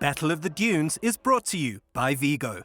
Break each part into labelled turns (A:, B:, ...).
A: Battle of the Dunes is brought to you by Vigo.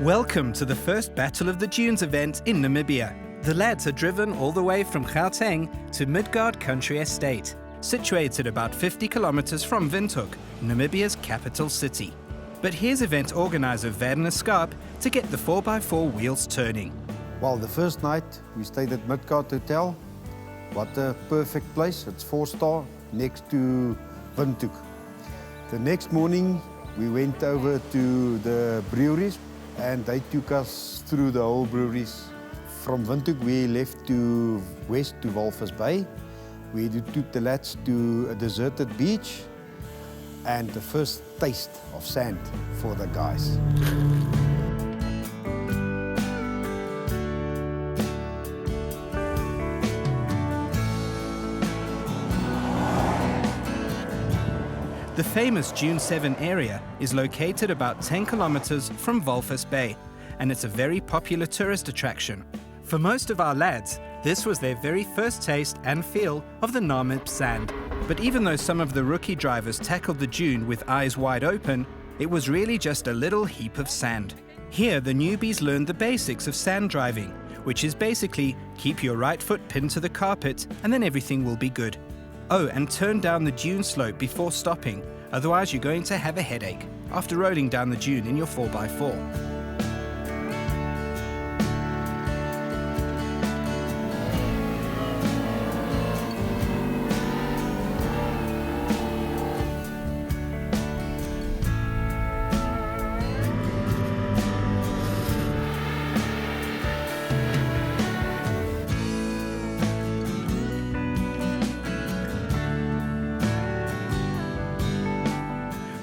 A: Welcome to the first Battle of the Dunes event in Namibia. The lads are driven all the way from Gauteng to Midgard Country Estate, situated about 50 kilometers from Windhoek, Namibia's capital city. But here's event organizer Werner Skarp to get the 4x4 wheels turning.
B: Well, the first night we stayed at Midgard Hotel. What a perfect place. It's 4-star next to Windhoek. The next morning we went over to the breweries and they took us through the whole breweries. From Windhoek we left to west to Walvis Bay. We took the lads to a deserted beach and the first taste of sand for the guys.
A: The famous Dune 7 area is located about 10 kilometers from Walvis Bay, and it's a very popular tourist attraction. For most of our lads, this was their very first taste and feel of the Namib sand. But even though some of the rookie drivers tackled the dune with eyes wide open, it was really just a little heap of sand. Here, the newbies learned the basics of sand driving, which is basically keep your right foot pinned to the carpet and then everything will be good. Oh, and turn down the dune slope before stopping, otherwise you're going to have a headache after rolling down the dune in your 4x4.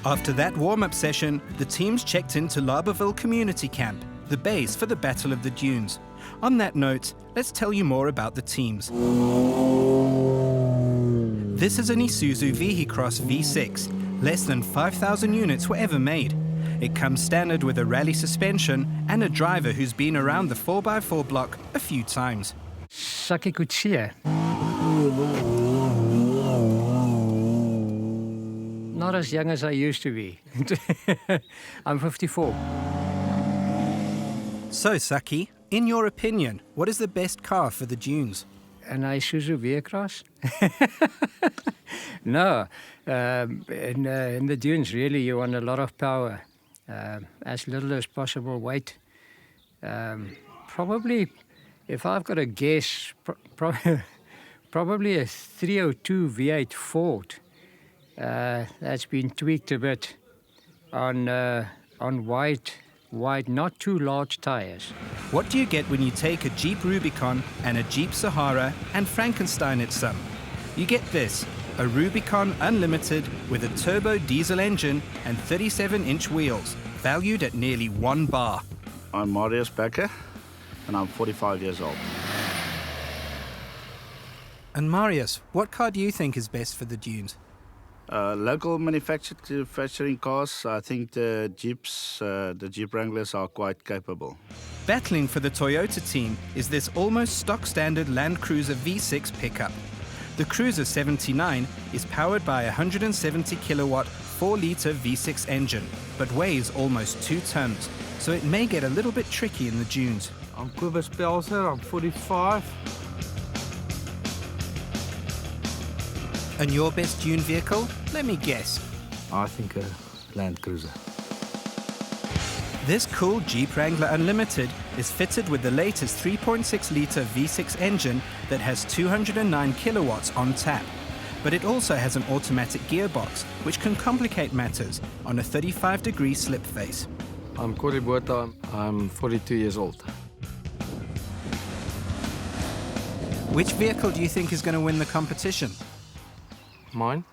A: After that warm-up session, the teams checked into Laberville Community Camp, the base for the Battle of the Dunes. On that note, let's tell you more about the teams. This is an Isuzu Vehicross V6. Less than 5,000 units were ever made. It comes standard with a rally suspension and a driver who's been around the 4x4 block a few times.
C: Saki Kutsia. Not as young as I used to be. I'm 54.
A: So, Saki, in your opinion, what is the best car for the dunes?
C: An Isuzu Vehicross? No. In the dunes, really, you want a lot of power. as little as possible weight. Probably, if I've got to guess, probably a 302 V8 Ford. That's been tweaked a bit on wide, not too large tires.
A: What do you get when you take a Jeep Rubicon and a Jeep Sahara and Frankenstein it some? You get this, a Rubicon Unlimited with a turbo diesel engine and 37-inch wheels, valued at nearly $1 bar.
D: I'm Marius Becker, and I'm 45 years old.
A: And Marius, what car do you think is best for the dunes?
D: Local manufacturing cars, I think the Jeep Wranglers are quite capable.
A: Battling for the Toyota team is this almost stock standard Land Cruiser V6 pickup. The Cruiser 79 is powered by a 170 kilowatt 4-litre V6 engine, but weighs almost 2 tons, so it may get a little bit tricky in the dunes.
E: I'm Kobus Pelser, I'm 45.
A: And your best dune vehicle? Let me guess.
E: I think a Land Cruiser.
A: This cool Jeep Wrangler Unlimited is fitted with the latest 3.6-litre V6 engine that has 209 kilowatts on tap. But it also has an automatic gearbox, which can complicate matters on a 35-degree slip face.
F: I'm Corey Botha, I'm 42 years old.
A: Which vehicle do you think is going to win the competition?
F: Mine?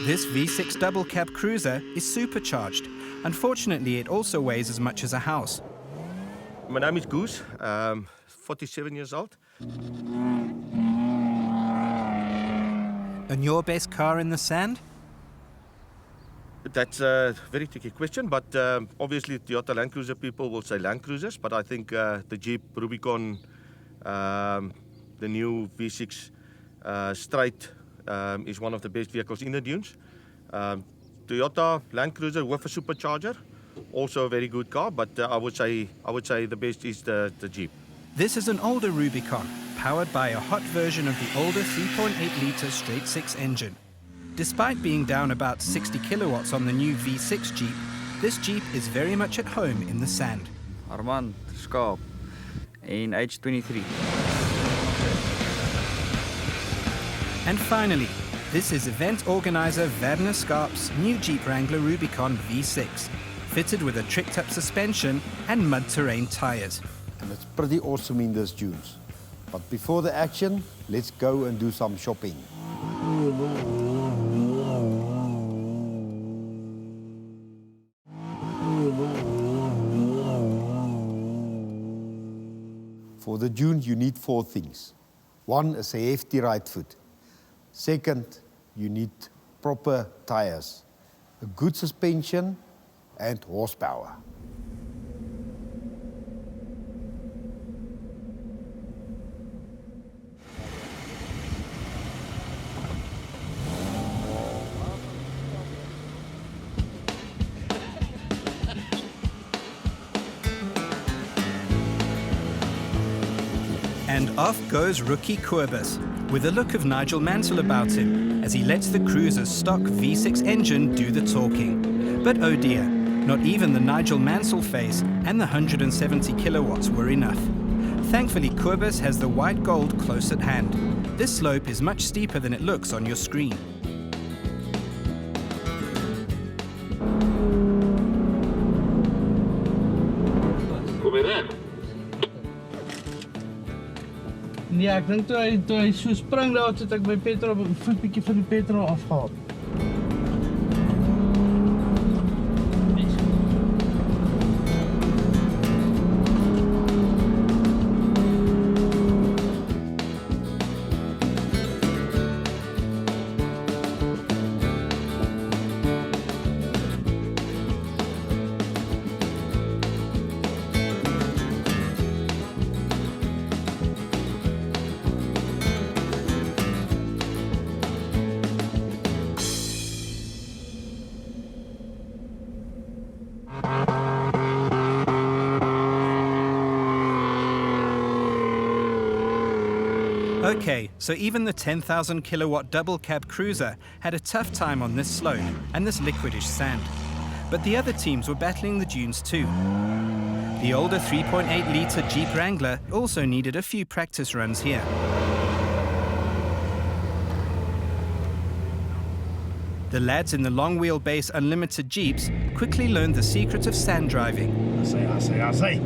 A: This V6 double cab cruiser is supercharged. Unfortunately, it also weighs as much as a house.
G: My name is Goose, 47 years old.
A: And your best car in the sand?
G: That's a very tricky question, but obviously Toyota Land Cruiser people will say Land Cruisers, but I think the Jeep Rubicon, the new V6 straight is one of the best vehicles in the dunes. Toyota Land Cruiser with a supercharger, also a very good car, but I would say the best is the Jeep.
A: This is an older Rubicon, powered by a hot version of the older 3.8-litre straight-six engine. Despite being down about 60 kilowatts on the new V6 Jeep, this Jeep is very much at home in the sand.
H: Armand Skaap, in age 23.
A: And finally, this is event organizer Werner Skarp's new Jeep Wrangler Rubicon V6, fitted with a tricked-up suspension and mud-terrain tires.
B: And it's pretty awesome in these dunes. But before the action, let's go and do some shopping. For the dunes, you need 4 things. 1 is a hefty right foot. Second, you need proper tires, a good suspension, and horsepower.
A: And off goes rookie Kobus, with a look of Nigel Mansell about him, as he lets the cruiser's stock V6 engine do the talking. But oh dear, not even the Nigel Mansell face and the 170 kilowatts were enough. Thankfully, Kobus has the white gold close at hand. This slope is much steeper than it looks on your screen.
E: Nee, ek dink toe hy so spring daar het ek my petrol 'n bietjie van die petrol afgehaal.
A: Okay, so even the 10,000 kilowatt double cab cruiser had a tough time on this slope and this liquidish sand. But the other teams were battling the dunes too. The older 3.8 litre Jeep Wrangler also needed a few practice runs here. The lads in the long wheelbase unlimited Jeeps quickly learned the secret of sand driving.
E: I say.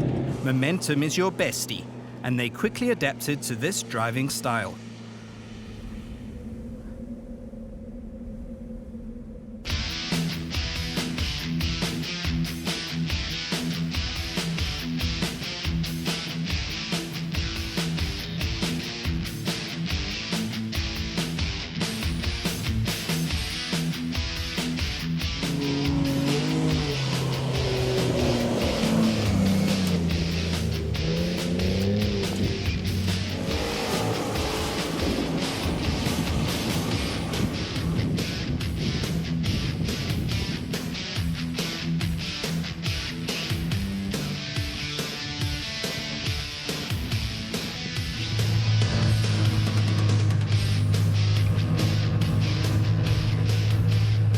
A: Momentum is your bestie, and they quickly adapted to this driving style.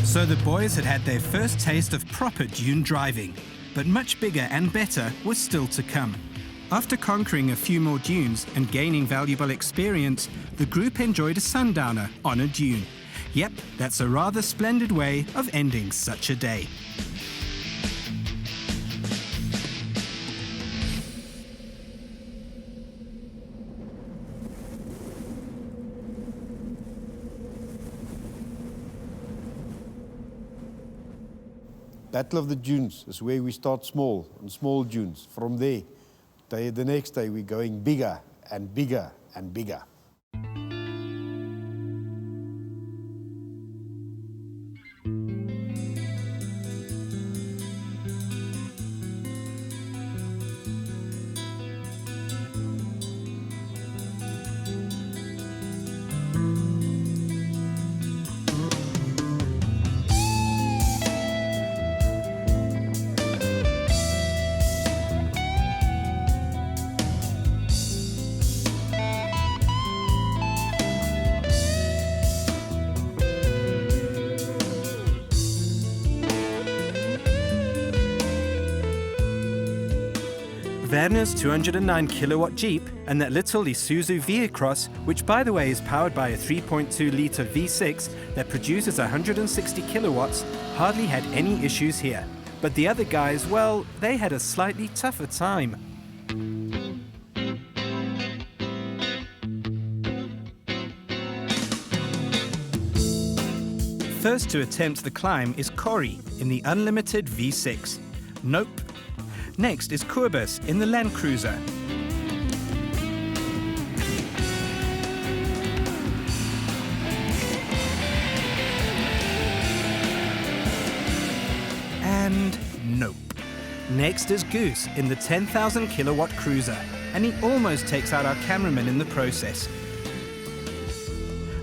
A: So the boys had had their first taste of proper dune driving, but much bigger and better was still to come. After conquering a few more dunes and gaining valuable experience, the group enjoyed a sundowner on a dune. Yep, that's a rather splendid way of ending such a day.
B: Battle of the Dunes is where we start small, on small dunes. From there, the next day we're going bigger and bigger and bigger.
A: Werner's 209 kilowatt Jeep and that little Isuzu V-Cross, which by the way is powered by a 3.2 litre V6 that produces 160 kilowatts, hardly had any issues here. But the other guys, well, they had a slightly tougher time. First to attempt the climb is Corey in the unlimited V6. Nope. Next is Kurbus in the Land Cruiser. And nope. Next is Goose in the 10,000 kilowatt cruiser, and he almost takes out our cameraman in the process.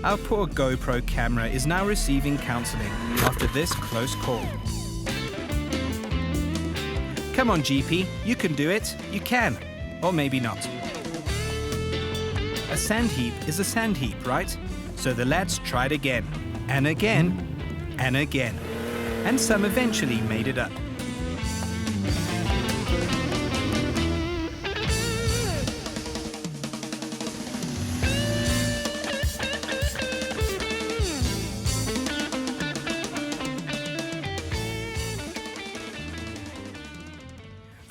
A: Our poor GoPro camera is now receiving counselling after this close call. Come on, GP, you can do it. You can. Or maybe not. A sand heap is a sand heap, right? So the lads tried again, and again, and again. And some eventually made it up.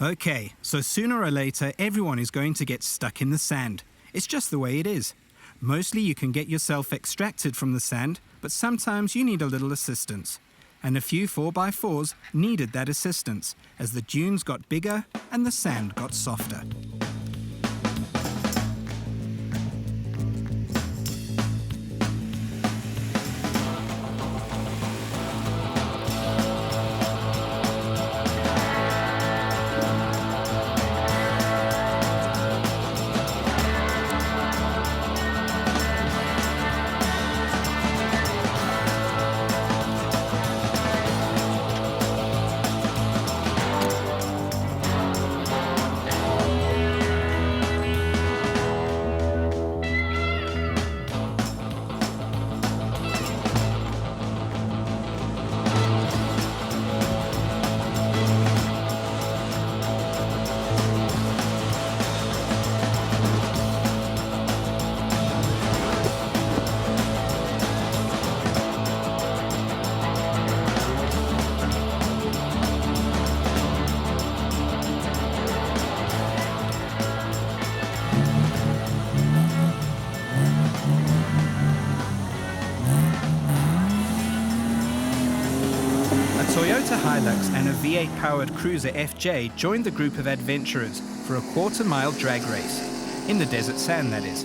A: Okay, so sooner or later, everyone is going to get stuck in the sand. It's just the way it is. Mostly you can get yourself extracted from the sand, but sometimes you need a little assistance. And a few 4x4s needed that assistance as the dunes got bigger and the sand got softer. Hilux and a V8-powered cruiser FJ joined the group of adventurers for a quarter-mile drag race. In the desert sand, that is.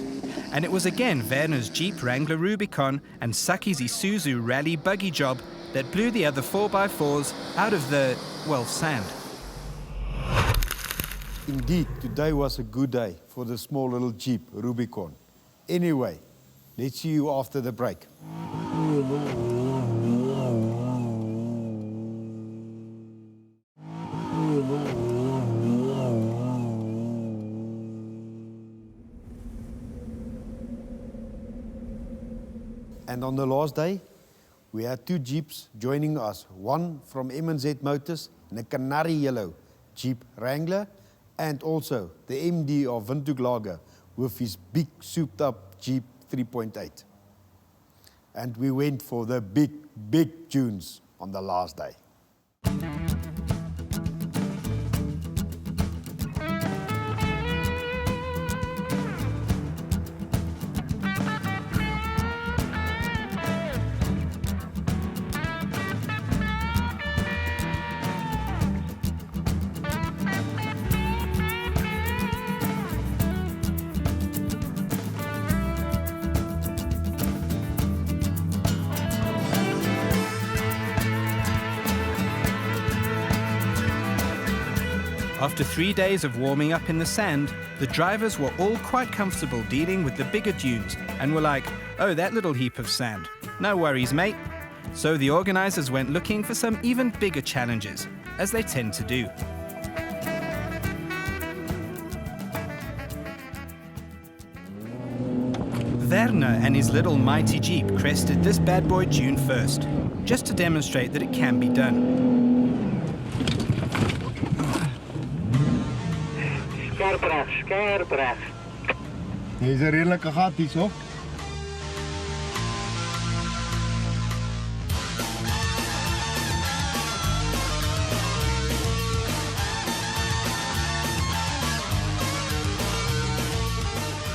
A: And it was again Werner's Jeep Wrangler Rubicon and Saki's Isuzu Rally buggy job that blew the other 4x4s out of the, well, sand.
B: Indeed, today was a good day for the small little Jeep Rubicon. Anyway, let's see you after the break. And on the last day, we had two Jeeps joining us, one from M&Z Motors and a canary yellow Jeep Wrangler, and also the MD of Windhoek Lager with his big souped up Jeep 3.8. And we went for the big tunes on the last day.
A: After 3 days of warming up in the sand, the drivers were all quite comfortable dealing with the bigger dunes and were like, oh, that little heap of sand. No worries, mate. So the organizers went looking for some even bigger challenges, as they tend to do. Werner and his little mighty Jeep crested this bad boy dune first, just to demonstrate that it can be done.
I: Skerp rechts.
B: Hier is een redelijke gat hier, zo.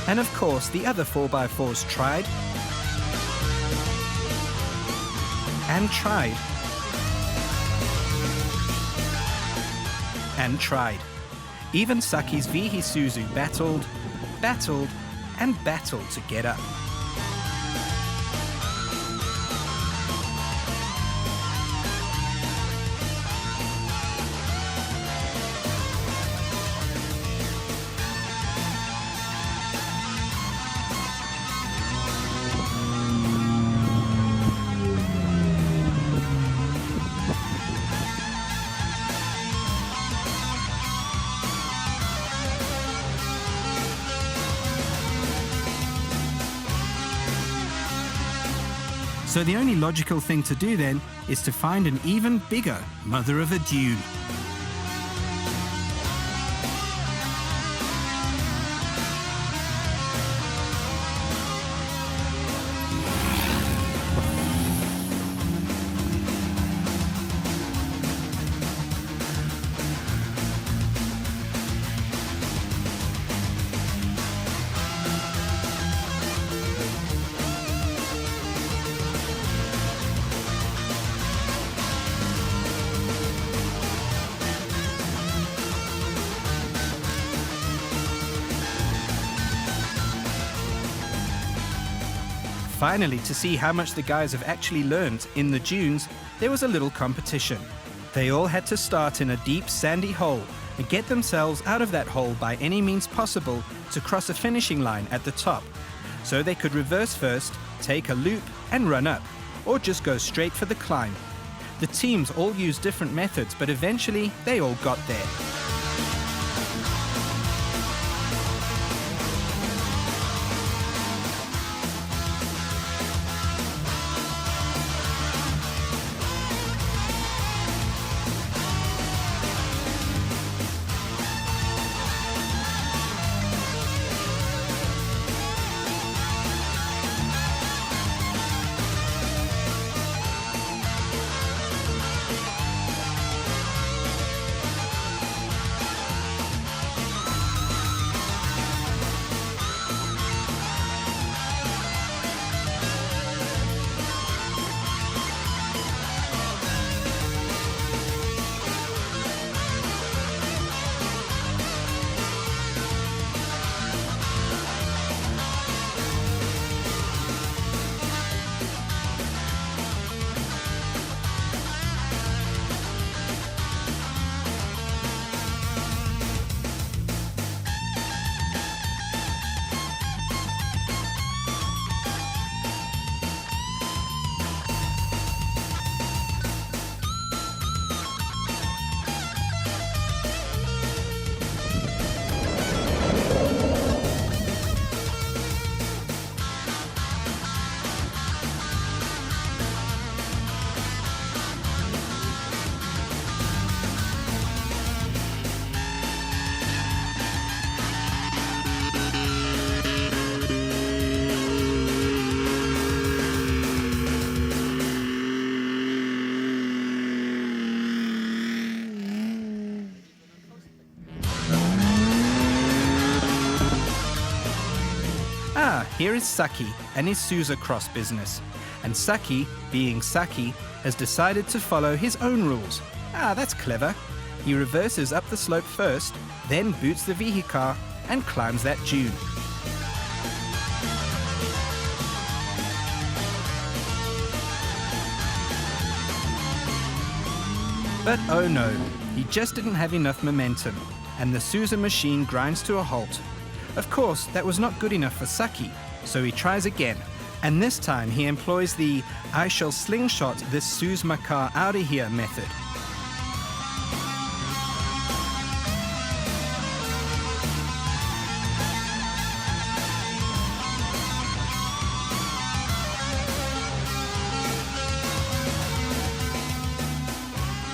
A: And of course, the other 4x4s tried and tried and tried. Even Saki's V Isuzu battled, and battled to get up. So the only logical thing to do then is to find an even bigger mother of a dune. Finally, to see how much the guys have actually learned in the dunes, there was a little competition. They all had to start in a deep sandy hole and get themselves out of that hole by any means possible to cross a finishing line at the top. So they could reverse first, take a loop and run up, or just go straight for the climb. The teams all used different methods, but eventually they all got there. here is Saki and his Sousa cross business. And Saki, being Saki, has decided to follow his own rules. Ah, that's clever. He reverses up the slope first, then boots the vehicle and climbs that dune. But oh no, he just didn't have enough momentum, and the Sousa machine grinds to a halt. Of course, that was not good enough for Saki, so he tries again, and this time he employs the "I shall slingshot this Sousa car out of here" method.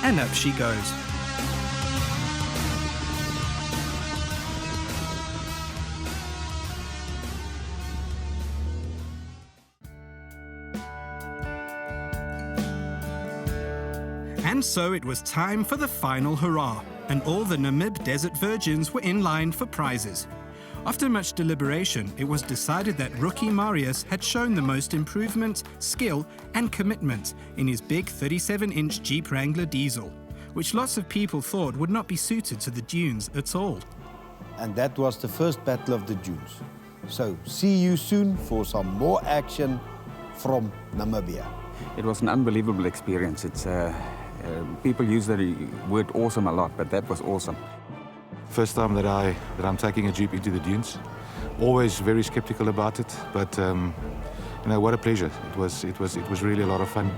A: And up she goes. And so it was time for the final hurrah, and all the Namib Desert Virgins were in line for prizes. After much deliberation, it was decided that rookie Marius had shown the most improvement, skill and commitment in his big 37-inch Jeep Wrangler diesel, which lots of people thought would not be suited to the dunes at all.
B: And that was the first battle of the dunes. So see you soon for some more action from Namibia.
H: It was an unbelievable experience. People use the word awesome a lot, but that was awesome.
J: First time that I'm taking a Jeep into the dunes. Always very skeptical about it, but what a pleasure. It was really a lot of fun.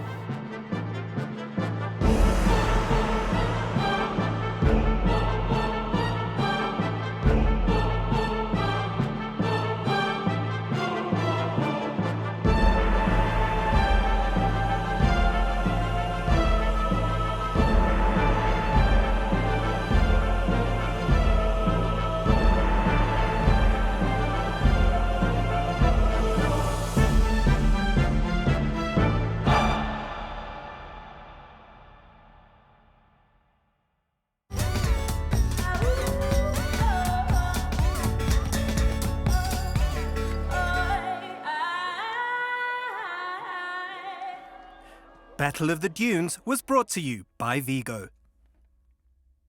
A: Battle of the Dunes was brought to you by Vigo.